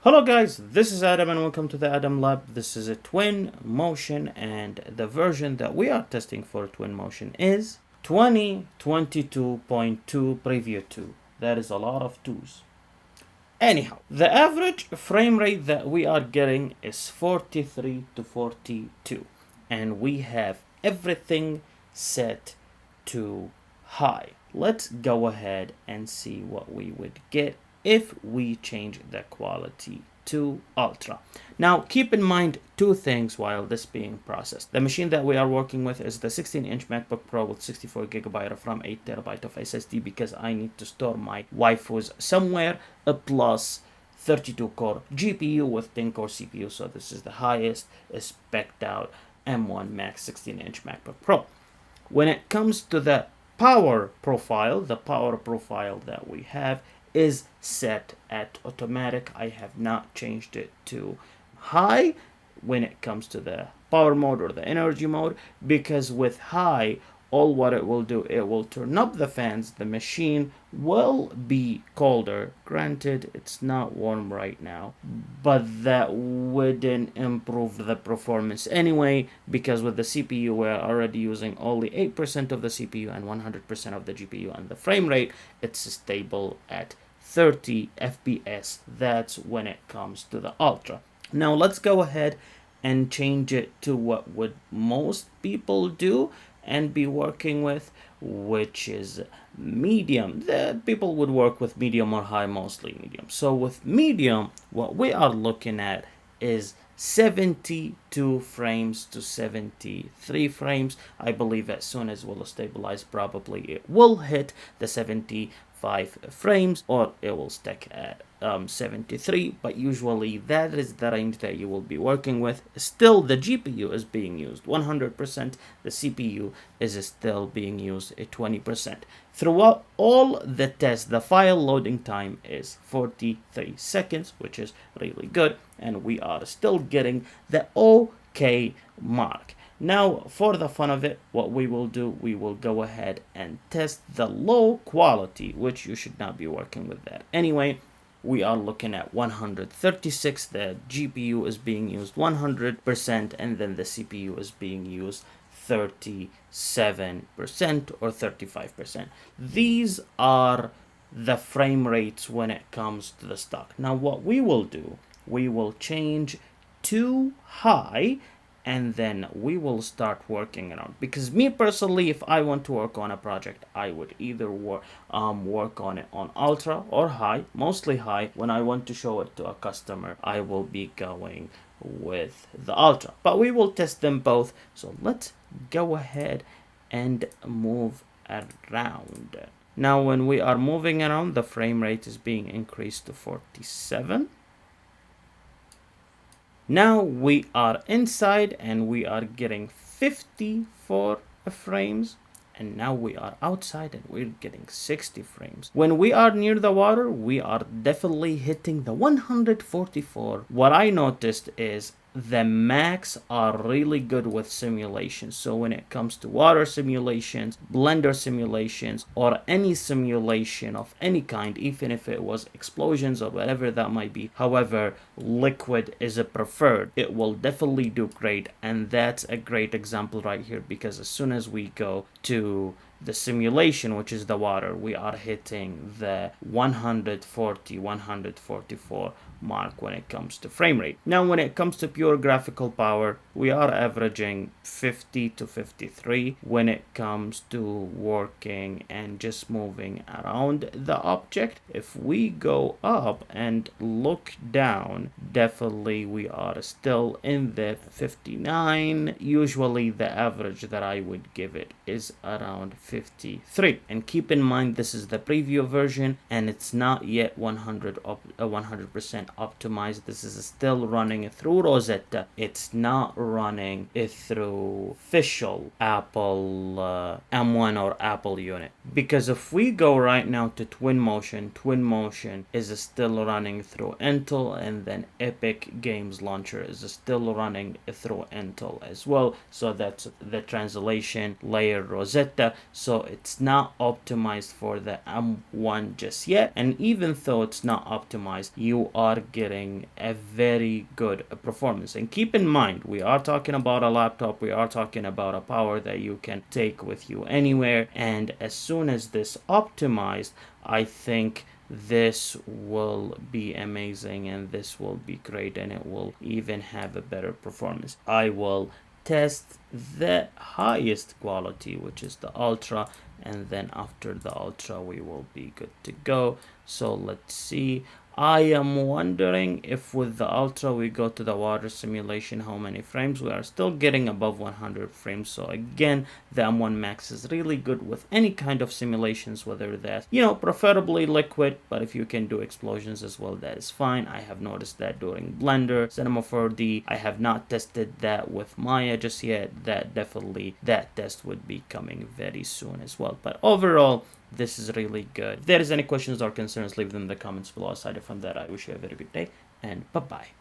Hello guys, this is Adam and welcome to the Adam Lab. This is a TwinMotion and the version that we are testing for TwinMotion is 2022.2 Preview 2. That is a lot of twos. Anyhow, the average frame rate that we are getting is 43 to 42 and we have everything set to high. Let's go ahead and see what we would get if we change the quality to ultra. Now keep in mind two things while this being processed. The machine that we are working with is the 16-inch MacBook Pro with 64GB of RAM, 8TB of SSD because I need to store my waifus somewhere, a plus 32-core GPU with 10-core CPU, so this is the highest spec'd out M1 Max 16-inch MacBook Pro. When it comes to the power profile, the power profile that we have is set at automatic. I have not changed it to high when it comes to the power mode or the energy mode, because with high, all what it will do, it will turn up the fans. The machine will be colder. Granted, it's not warm right now, but that wouldn't improve the performance anyway, because with the CPU, we're already using only 8% of the CPU and 100% of the GPU, and the frame rate, it's stable at 30 FPS. That's when it comes to the Ultra. Now let's go ahead and change it to what would most people do and be working with, which is medium. The people would work with medium or high, mostly medium. So with medium, what we are looking at is 72 frames to 73 frames. I believe as soon as we'll stabilize, probably it will hit the 75 frames, or it will stick at 73, but usually that is the range that you will be working with. Still, the GPU is being used 100%, the CPU is still being used at 20%. Throughout all the tests, the file loading time is 43 seconds, which is really good, and we are still getting the OK mark. Now, for the fun of it, what we will do, we will go ahead and test the low quality, which you should not be working with that anyway. We are looking at 136, the GPU is being used 100%, and then the CPU is being used 37% or 35%. These are the frame rates when it comes to the stock. Now what we will do, we will change to high, and then we will start working around, because me personally, if I want to work on a project, I would either work on it on ultra or high, mostly high. When I want to show it to a customer, I will be going with the ultra, but we will test them both. So let's go ahead and move around. Now when we are moving around, the frame rate is being increased to 47. Now we are inside and we are getting 54 frames, and now we are outside and we're getting 60 frames. When we are near the water, we are definitely hitting the 144. What I noticed is the Macs are really good with simulations. So when it comes to water simulations, blender simulations, or any simulation of any kind, even if it was explosions or whatever that might be, however, liquid is a preferred. It will definitely do great, and that's a great example right here, because as soon as we go to the simulation, which is the water, we are hitting the 144 mark when it comes to frame rate. Now when it comes to pure graphical power, we are averaging 50 to 53 when it comes to working and just moving around the object. If we go up and look down, definitely we are still in the 59. Usually the average that I would give it is around 53. And keep in mind, this is the preview version and it's not yet 100% optimized. This is still running through Rosetta. It's not running through official Apple M1 or Apple unit. Because if we go right now to TwinMotion is still running through Intel, and then Epic Games Launcher is still running through Intel as well. So that's the translation layer Rosetta. So it's not optimized for the M1 just yet. And even though it's not optimized, you are are getting a very good performance. And keep in mind, we are talking about a laptop, we are talking about a power that you can take with you anywhere, and as soon as this optimized, I think this will be amazing and this will be great, and it will even have a better performance. I will test the highest quality, which is the ultra, and then after the ultra we will be good to go. So let's see. I am wondering if with the ultra we go to the water simulation, how many frames. We are still getting above 100 frames. So again, the M1 Max is really good with any kind of simulations, whether that's, preferably liquid, but if you can do explosions as well, that is fine. I have noticed that during Blender, Cinema 4D. I have not tested that with Maya just yet. That test would be coming very soon as well. But overall, this is really good. If there is any questions or concerns, leave them in the comments below. Aside from that, I wish you a very good day, and bye-bye.